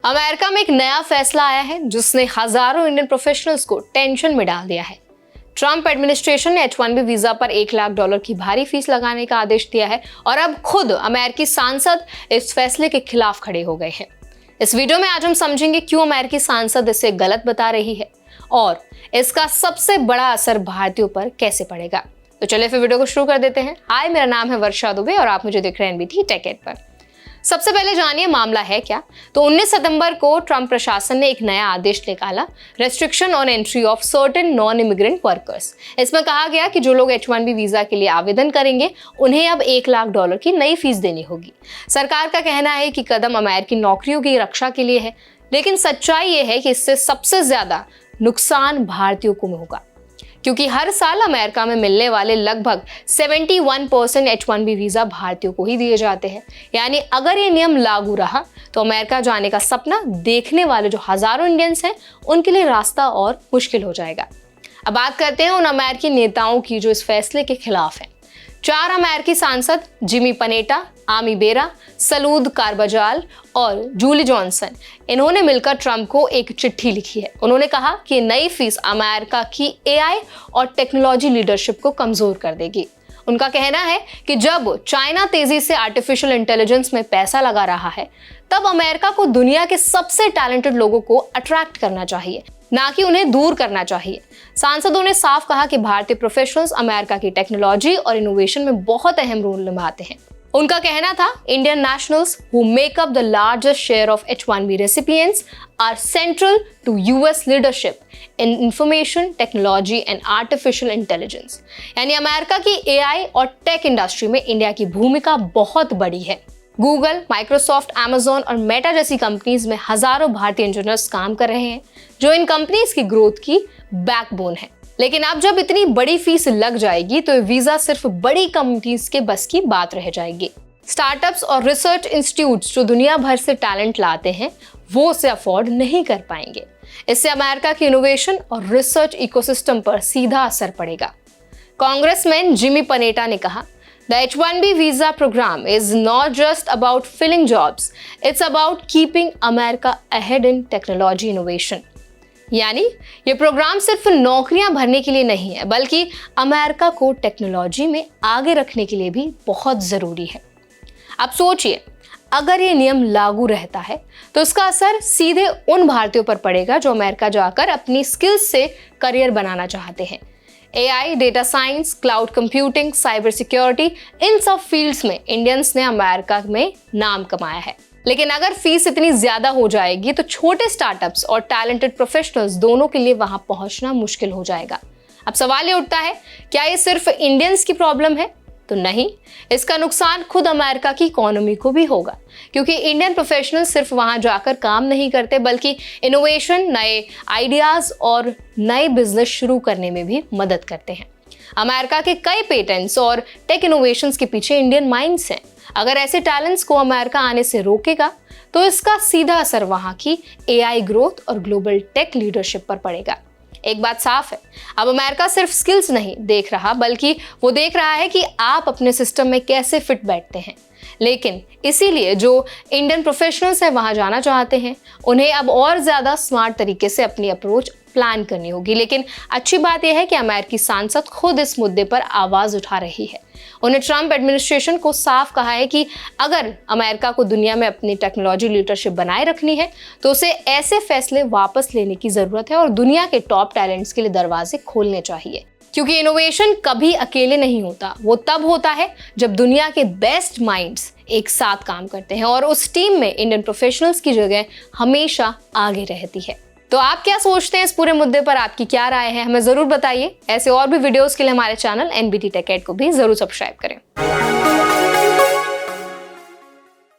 America में एक नया फैसला आया है जिसने हजारों इंडियन प्रोफेशनल्स को टेंशन में डाल दिया है। ट्रंप एडमिनिस्ट्रेशन ने H-1B वीजा पर $1 लाख की भारी फीस लगाने का आदेश दिया है और अब खुद अमेरिकी सांसद इस फैसले के खिलाफ खड़े हो गए हैं। इस वीडियो में आज हम समझेंगे क्यों अमेरिकी सांसद इसे गलत बता रही है और इसका सबसे बड़ा असर भारतीयों पर कैसे पड़ेगा। तो चलिए फिर वीडियो को शुरू कर देते हैं। हाय, मेरा नाम है वर्षा दुबे और आप मुझे देख रहे हैं NBT टेक एड पर। सबसे पहले जानिए मामला है क्या। तो 19 सितंबर को ट्रंप प्रशासन ने एक नया आदेश निकाला, restriction on entry of certain non immigrant workers. इसमें कहा गया कि जो लोग H-1B वीजा के लिए आवेदन करेंगे उन्हें अब $1 लाख की नई फीस देनी होगी। सरकार का कहना है कि कदम अमेरिकी नौकरियों की रक्षा के लिए है, लेकिन सच्चाई ये है कि इससे सबसे ज्यादा नुकसान भारतीयों को होगा, क्योंकि हर साल अमेरिका में मिलने वाले लगभग 71% H-1B वीजा भारतीयों को ही दिए जाते हैं। यानी अगर ये नियम लागू रहा तो अमेरिका जाने का सपना देखने वाले जो हजारों इंडियंस हैं उनके लिए रास्ता और मुश्किल हो जाएगा। अब बात करते हैं उन अमेरिकी नेताओं की जो इस फैसले के खिलाफ हैं। 4 अमेरिकी सांसद जिमी पनेटा, आमी बेरा, सलूद कारबाजाल और जूली जॉनसन, इन्होंने मिलकर ट्रंप को एक चिट्ठी लिखी है। उन्होंने कहा कि नई फीस अमेरिका की AI और टेक्नोलॉजी लीडरशिप को कमजोर कर देगी। उनका कहना है कि जब चाइना तेजी से आर्टिफिशियल इंटेलिजेंस में पैसा लगा रहा है, तब अमेरिका को दुनिया के सबसे टैलेंटेड लोगों को अट्रैक्ट करना चाहिए, ना कि उन्हें दूर करना चाहिए। सांसदों ने साफ कहा कि भारतीय प्रोफेशनल्स अमेरिका की टेक्नोलॉजी और इनोवेशन में बहुत अहम रोल निभाते हैं। उनका कहना था, Indian nationals who make up the largest share of H-1B recipients are central to US leadership in information technology and artificial intelligence. यानी अमेरिका की AI और टेक इंडस्ट्री में इंडिया की भूमिका बहुत बड़ी है। गूगल, माइक्रोसॉफ्ट, अमेजॉन और मेटा जैसी कंपनीज में हजारों भारतीय इंजीनियर्स काम कर रहे हैं, जो इन कंपनीज की ग्रोथ की बैकबोन है। लेकिन अब जब इतनी बड़ी फीस लग जाएगी तो वीजा सिर्फ बड़ी कंपनीज के बस की बात रह जाएगी। स्टार्टअप्स और रिसर्च इंस्टीट्यूट्स जो दुनिया भर से टैलेंट लाते हैं वो उसे अफोर्ड नहीं कर पाएंगे। इससे अमेरिका की इनोवेशन और रिसर्च इकोसिस्टम पर सीधा असर पड़ेगा। कांग्रेसमैन जिमी पनेटा ने कहा, The H-1B visa program is not just about filling jobs, it's about keeping America ahead in technology innovation. यानी ये प्रोग्राम सिर्फ नौकरियां भरने के लिए नहीं है, बल्कि अमेरिका को टेक्नोलॉजी में आगे रखने के लिए भी बहुत ज़रूरी है। अब सोचिए, अगर ये नियम लागू रहता है तो इसका असर सीधे उन भारतीयों पर पड़ेगा जो अमेरिका जाकर अपनी स्किल्स से करियर बनाना चाहते हैं। AI, data science, cloud computing, cyber security, इन सब फील्ड्स में इंडियंस ने अमेरिका में नाम कमाया है। लेकिन अगर फीस इतनी ज्यादा हो जाएगी तो छोटे स्टार्टअप्स और टैलेंटेड प्रोफेशनल्स दोनों के लिए वहां पहुंचना मुश्किल हो जाएगा। अब सवाल ये उठता है, क्या ये सिर्फ इंडियंस की प्रॉब्लम है? तो नहीं, इसका नुकसान खुद अमेरिका की इकोनॉमी को भी होगा, क्योंकि इंडियन प्रोफेशनल्स सिर्फ वहां जाकर काम नहीं करते, बल्कि इनोवेशन, नए आइडियाज और नए बिजनेस शुरू करने में भी मदद करते हैं। अमेरिका के कई पेटेंट्स और टेक इनोवेशंस के पीछे इंडियन माइंड्स हैं। अगर ऐसे टैलेंट्स को अमेरिका आने से रोकेगा तो इसका सीधा असर वहां की AI ग्रोथ और ग्लोबल टेक लीडरशिप पर पड़ेगा। एक बात साफ है, अब अमेरिका सिर्फ स्किल्स नहीं देख रहा, बल्कि वो देख रहा है कि आप अपने सिस्टम में कैसे फिट बैठते हैं। लेकिन इसीलिए जो इंडियन प्रोफेशनल्स हैं वहां जाना चाहते हैं, उन्हें अब और ज्यादा स्मार्ट तरीके से अपनी अप्रोच प्लान करनी होगी। लेकिन अच्छी बात यह है कि अमेरिकी सांसद खुद इस मुद्दे पर आवाज उठा रही है। उन्हें ट्रंप एडमिनिस्ट्रेशन को साफ कहा है कि अगर अमेरिका को दुनिया में अपनी टेक्नोलॉजी लीडरशिप बनाए रखनी है तो उसे ऐसे फैसले वापस लेने की जरूरत है और दुनिया के टॉप टैलेंट्स के लिए दरवाजे खोलने चाहिए। क्योंकि इनोवेशन कभी अकेले नहीं होता, वो तब होता है जब दुनिया के बेस्ट माइंड्स एक साथ काम करते हैं और उस टीम में इंडियन प्रोफेशनल्स की जगह हमेशा आगे रहती है। तो आप क्या सोचते हैं इस पूरे मुद्दे पर? आपकी क्या राय है, हमें जरूर बताइए। ऐसे और भी वीडियोस के लिए हमारे चैनल NBT टेक एड को भी जरूर सब्सक्राइब करें।